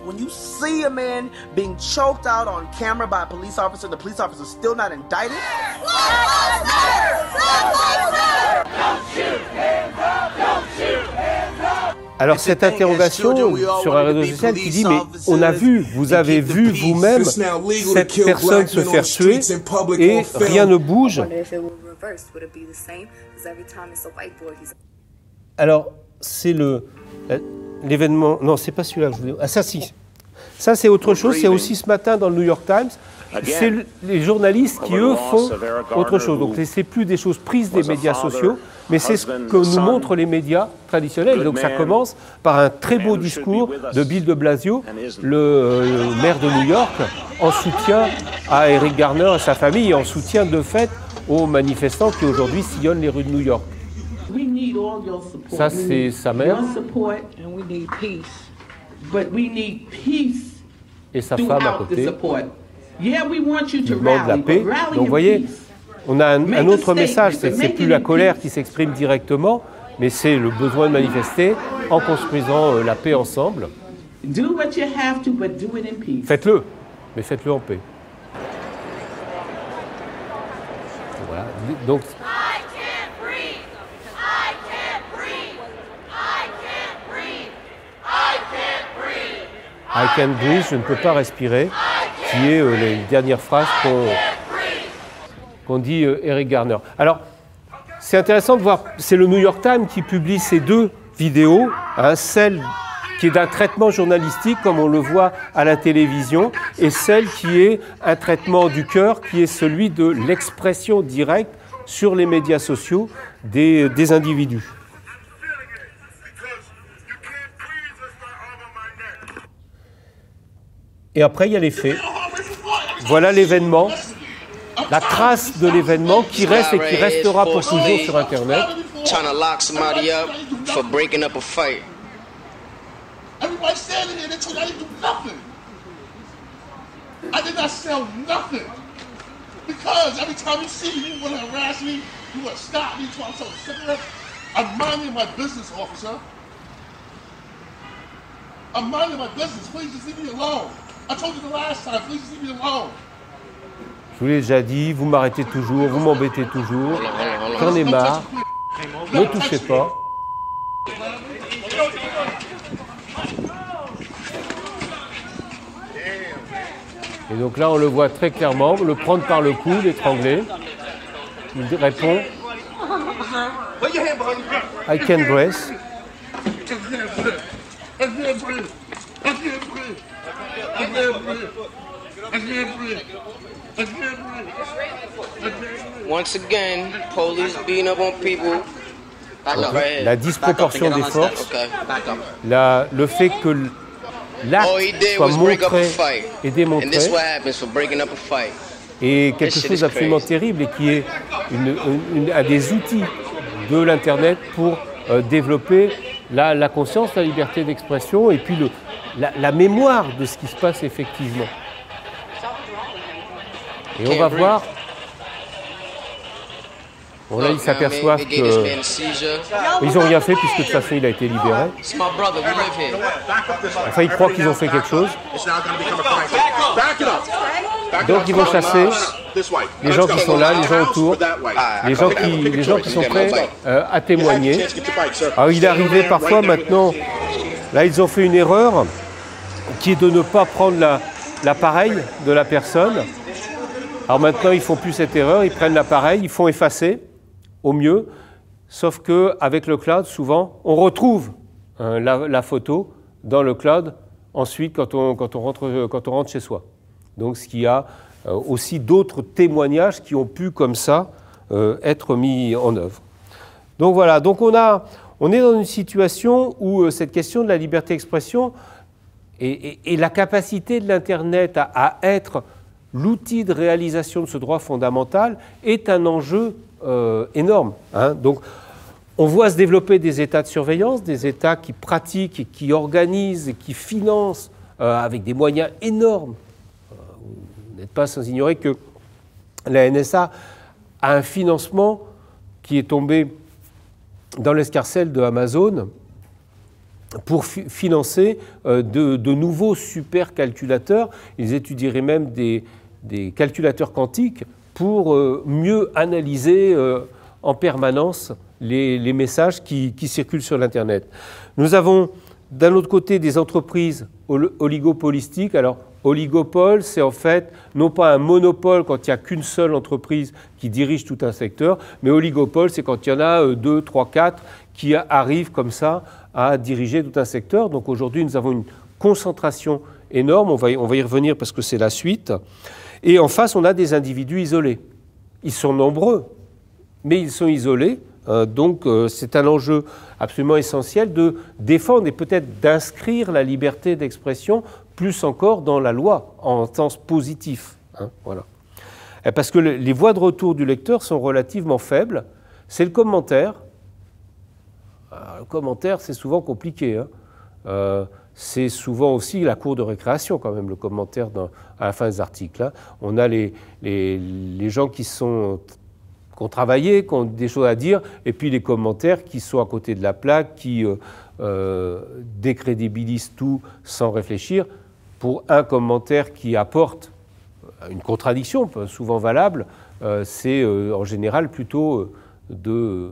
When you see a man being choked out on camera by a police officer, the police officer is still not indicted. Alors cette interrogation sur un réseau social qui dit mais on a vu, vous avez vu vous-même cette personne se faire tuer et rien ne bouge. Alors c'est l'événement, non c'est pas celui-là que je voulais... Ah ça si, ça c'est autre chose, c'est aussi ce matin dans le New York Times. C'est les journalistes qui, eux, font autre chose. Donc, ce n'est plus des choses prises des médias sociaux, mais c'est ce que nous montrent les médias traditionnels. Donc, ça commence par un très beau discours de Bill de Blasio, le maire de New York, en soutien à Eric Garner et sa famille, et en soutien de fait aux manifestants qui aujourd'hui sillonnent les rues de New York. Ça, c'est sa mère. Et sa femme à côté. Il demande la paix. Donc vous voyez, on a un autre message, c'est plus la colère qui s'exprime directement, mais c'est le besoin de manifester en construisant la paix ensemble. Do what you have to, but do it in peace. Faites-le, mais faites-le en paix. Voilà. Donc, I can't breathe. I can't breathe. I can't breathe. I can't breathe. I can't breathe, je ne peux pas respirer, qui est les dernières phrases qu'ont dit Eric Garner. Alors, c'est intéressant de voir, c'est le New York Times qui publie ces deux vidéos, hein, celle qui est d'un traitement journalistique, comme on le voit à la télévision, et celle qui est un traitement du cœur, qui est celui de l'expression directe sur les médias sociaux des individus. Et après, il y a les faits. Voilà l'événement, la trace de l'événement qui reste et qui restera pour toujours sur Internet. Trying to lock somebody up for breaking up a fight. Everybody standing here, they told me I didn't do nothing. I did not sell nothing. Because every time you see me, you want to harass me, you want to stop me, trying to sell a cigarette. I'm minding my business, officer. I'm minding my business. Please just leave me alone. I told you the last time, please just leave me alone. Je vous l'ai déjà dit, vous m'arrêtez toujours, vous m'embêtez toujours. J'en ai marre. Ne touchez pas. Et donc là, on le voit très clairement, le prendre par le cou, l'étrangler. Il répond I can't breathe. Once again, police beating up on people. La disproportion des forces, le fait que l'acte soit montré et démontré est quelque chose d'absolument terrible et qui est un des outils de l'Internet pour développer la conscience, la liberté d'expression et puis la mémoire de ce qui se passe effectivement. Et on va voir. Bon, là, ils s'aperçoivent qu'ils n'ont rien fait puisque de toute façon, il a été libéré. Enfin, ils croient qu'ils ont fait quelque chose. Donc, ils vont chasser les gens qui sont là, les gens autour, les gens qui sont prêts à témoigner. Alors, il est arrivé parfois maintenant, là, ils ont fait une erreur qui est de ne pas prendre l'appareil de la personne. Alors maintenant, ils ne font plus cette erreur, ils prennent l'appareil, ils font effacer au mieux, sauf qu'avec le cloud, souvent, on retrouve la photo dans le cloud ensuite quand on rentre chez soi. Donc ce qui a aussi d'autres témoignages qui ont pu comme ça être mis en œuvre. Donc voilà, donc on est dans une situation où cette question de la liberté d'expression et la capacité de l'Internet à être l'outil de réalisation de ce droit fondamental est un enjeu énorme. Hein. Donc, on voit se développer des États de surveillance, des États qui pratiquent et qui organisent et qui financent avec des moyens énormes. Vous n'êtes pas sans ignorer que la NSA a un financement qui est tombé dans l'escarcelle de Amazon pour financer de nouveaux supercalculateurs. Ils étudieraient même des calculateurs quantiques pour mieux analyser en permanence les messages qui circulent sur l'Internet. Nous avons d'un autre côté des entreprises oligopolistiques. Alors, oligopole, c'est en fait non pas un monopole quand il n'y a qu'une seule entreprise qui dirige tout un secteur, mais oligopole, c'est quand il y en a 2, 3, 4 qui arrivent comme ça à diriger tout un secteur. Donc aujourd'hui, nous avons une concentration énorme. On va y revenir parce que c'est la suite. Et en face, on a des individus isolés. Ils sont nombreux, mais ils sont isolés. Donc c'est un enjeu absolument essentiel de défendre et peut-être d'inscrire la liberté d'expression plus encore dans la loi, en sens positif. Hein, voilà. Parce que les voies de retour du lecteur sont relativement faibles. C'est le commentaire. Alors, le commentaire, c'est souvent compliqué. Hein. C'est souvent aussi la cour de récréation, quand même, le commentaire à la fin des articles. Hein. On a les gens qui sont ont travaillé, qui ont des choses à dire, et puis les commentaires qui sont à côté de la plaque, qui décrédibilisent tout sans réfléchir, pour un commentaire qui apporte une contradiction, souvent valable, c'est en général plutôt de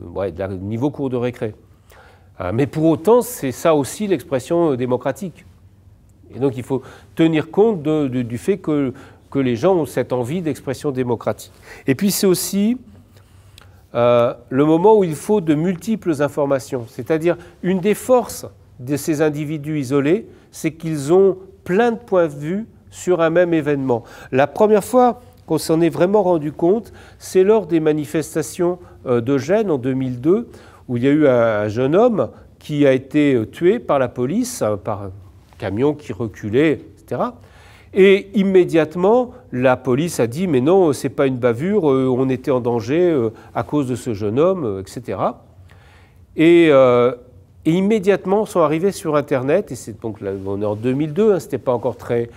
niveau cours de récré. Mais pour autant, c'est ça aussi l'expression démocratique. Et donc il faut tenir compte du fait que les gens ont cette envie d'expression démocratique. Et puis c'est aussi le moment où il faut de multiples informations. C'est-à-dire, une des forces de ces individus isolés, c'est qu'ils ont plein de points de vue sur un même événement. La première fois qu'on s'en est vraiment rendu compte, c'est lors des manifestations de Gênes en 2002, où il y a eu un jeune homme qui a été tué par la police, par un camion qui reculait, etc. Et immédiatement, la police a dit « mais non, ce n'est pas une bavure, on était en danger à cause de ce jeune homme, etc. » Et immédiatement, sont arrivés sur Internet, et c'est donc là, on est en 2002, ce n'était pas encore très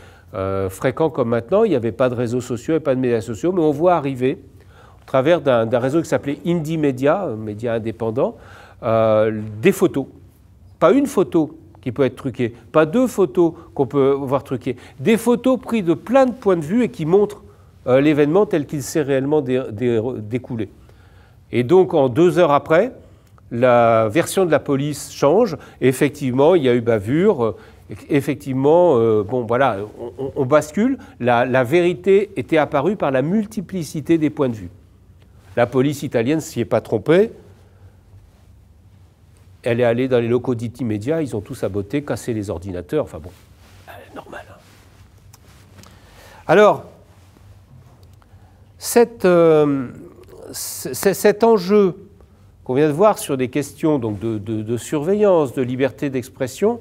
fréquent comme maintenant, il n'y avait pas de réseaux sociaux et pas de médias sociaux, mais on voit arriver, au travers d'un réseau qui s'appelait Indie Media, un média indépendant, des photos. Pas une photo qui peut être truquée, pas deux photos qu'on peut voir truquées, des photos prises de plein de points de vue et qui montrent l'événement tel qu'il s'est réellement découlé. Et donc, en 2 heures après, la version de la police change, et effectivement, il y a eu bavure, effectivement, bon voilà, on bascule, la vérité était apparue par la multiplicité des points de vue. La police italienne s'y est pas trompée, elle est allée dans les locaux d'Indie Media, ils ont tous saboté, cassé les ordinateurs, enfin bon, normal. Hein. Alors, cet enjeu qu'on vient de voir sur des questions donc, de surveillance, de liberté d'expression,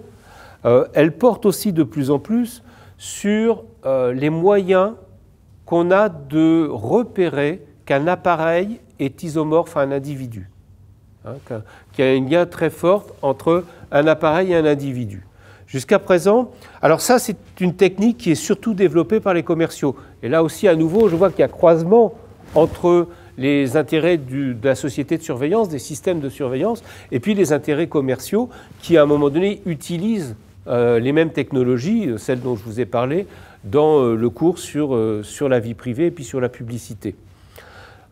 elle porte aussi de plus en plus sur les moyens qu'on a de repérer qu'un appareil est isomorphe à un individu. Qu'il y a un lien très fort entre un appareil et un individu. Jusqu'à présent, alors ça c'est une technique qui est surtout développée par les commerciaux. Et là aussi à nouveau, je vois qu'il y a croisement entre les intérêts de la société de surveillance, des systèmes de surveillance, et puis les intérêts commerciaux qui à un moment donné utilisent les mêmes technologies, celles dont je vous ai parlé, dans le cours sur la vie privée et puis sur la publicité.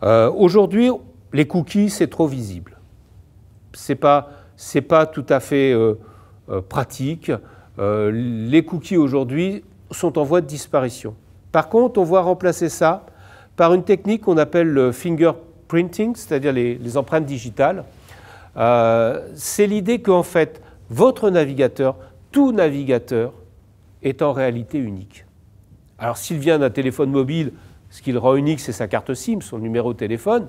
Aujourd'hui, les cookies, c'est trop visible. C'est pas tout à fait pratique. Les cookies aujourd'hui sont en voie de disparition. Par contre, on voit remplacer ça par une technique qu'on appelle le fingerprinting, c'est-à-dire les empreintes digitales. C'est l'idée qu'en fait, votre navigateur, tout navigateur, est en réalité unique. Alors s'il vient d'un téléphone mobile, ce qui le rend unique, c'est sa carte SIM, son numéro de téléphone,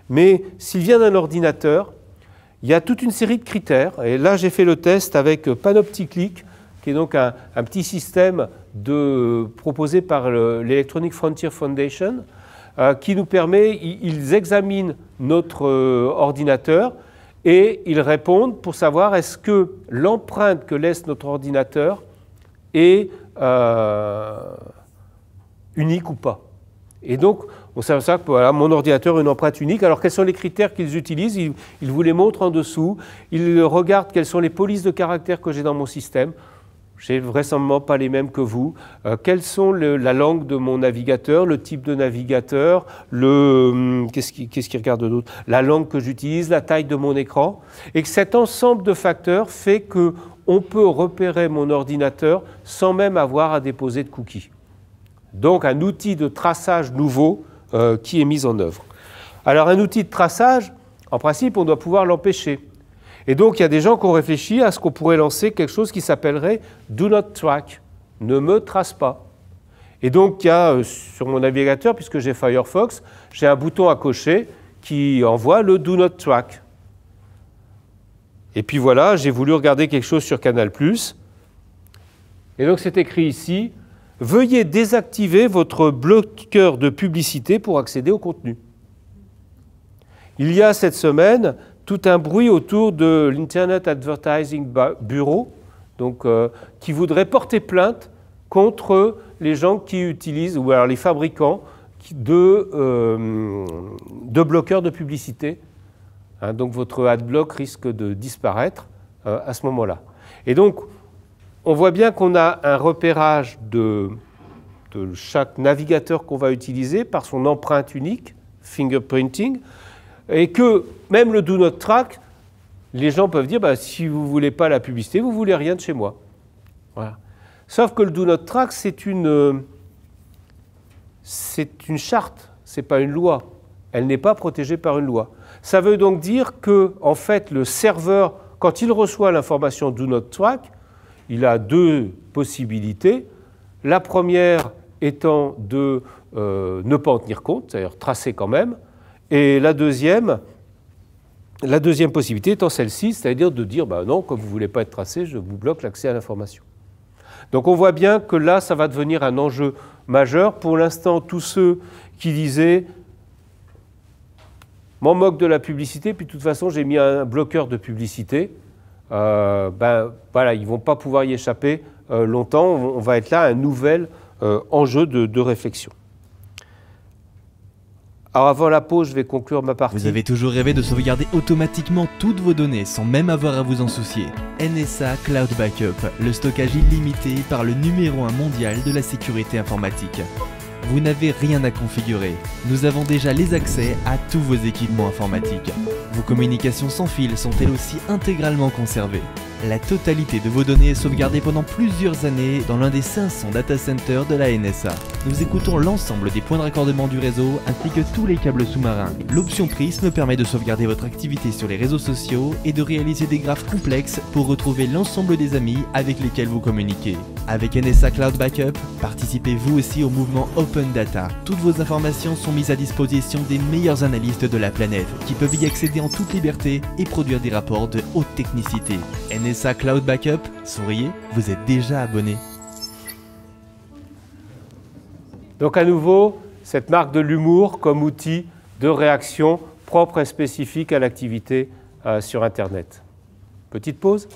mais s'il vient d'un ordinateur, il y a toute une série de critères, et là j'ai fait le test avec Panopticlick, qui est donc un petit système proposé par l'Electronic Frontier Foundation, qui nous permet, ils examinent notre ordinateur et ils répondent pour savoir est-ce que l'empreinte que laisse notre ordinateur est unique ou pas. Et donc, on sait ça que voilà, mon ordinateur a une empreinte unique. Alors, quels sont les critères qu'ils utilisent? Ils vous les montrent en dessous. Ils regardent quelles sont les polices de caractères que j'ai dans mon système. Je n'ai vraisemblablement pas les mêmes que vous. Quelles sont la langue de mon navigateur, le type de navigateur, qu'est-ce qu'ils regardent d'autre? La langue que j'utilise, la taille de mon écran. Et que cet ensemble de facteurs fait qu'on peut repérer mon ordinateur sans même avoir à déposer de cookies. Donc un outil de traçage nouveau qui est mis en œuvre. Alors un outil de traçage, en principe, on doit pouvoir l'empêcher. Et donc il y a des gens qui ont réfléchi à ce qu'on pourrait lancer quelque chose qui s'appellerait « Do not track », ne me trace pas. Et donc il y a sur mon navigateur, puisque j'ai Firefox, j'ai un bouton à cocher qui envoie le « Do not track ». Et puis voilà, j'ai voulu regarder quelque chose sur Canal+. Et donc c'est écrit ici, veuillez désactiver votre bloqueur de publicité pour accéder au contenu. Il y a cette semaine tout un bruit autour de l'Internet Advertising Bureau, donc, qui voudrait porter plainte contre les gens qui utilisent, ou alors les fabricants, de bloqueurs de publicité. Hein, donc votre adblock risque de disparaître à ce moment-là. Et donc, on voit bien qu'on a un repérage de chaque navigateur qu'on va utiliser par son empreinte unique, fingerprinting, et que même le Do Not Track, les gens peuvent dire, bah, si vous ne voulez pas la publicité, vous ne voulez rien de chez moi. Voilà. Sauf que le Do Not Track, c'est une charte, ce n'est pas une loi. Elle n'est pas protégée par une loi. Ça veut donc dire que, en fait, le serveur, quand il reçoit l'information Do Not Track, il a deux possibilités. La première étant de ne pas en tenir compte, c'est-à-dire tracer quand même, et la deuxième possibilité étant celle-ci, c'est-à-dire de dire bah non, comme vous ne voulez pas être tracé, je vous bloque l'accès à l'information. Donc on voit bien que là, ça va devenir un enjeu majeur. Pour l'instant, tous ceux qui disaient m'en moque de la publicité, puis de toute façon, j'ai mis un bloqueur de publicité, ben, voilà, ils ne vont pas pouvoir y échapper longtemps. On va être là à un nouvel enjeu de réflexion. Alors avant la pause, je vais conclure ma partie. Vous avez toujours rêvé de sauvegarder automatiquement toutes vos données sans même avoir à vous en soucier. NSA Cloud Backup, le stockage illimité par le numéro 1 mondial de la sécurité informatique. Vous n'avez rien à configurer. Nous avons déjà les accès à tous vos équipements informatiques. Vos communications sans fil sont elles aussi intégralement conservées. La totalité de vos données est sauvegardée pendant plusieurs années dans l'un des 500 data centers de la NSA. Nous écoutons l'ensemble des points de raccordement du réseau ainsi que tous les câbles sous-marins. L'option Prism permet de sauvegarder votre activité sur les réseaux sociaux et de réaliser des graphes complexes pour retrouver l'ensemble des amis avec lesquels vous communiquez. Avec NSA Cloud Backup, participez vous aussi au mouvement Open Data. Toutes vos informations sont mises à disposition des meilleurs analystes de la planète qui peuvent y accéder en toute liberté et produire des rapports de haute technicité. NSA Cloud Backup, souriez, vous êtes déjà abonné. Donc à nouveau, cette marque de l'humour comme outil de réaction propre et spécifique à l'activité sur Internet. Petite pause.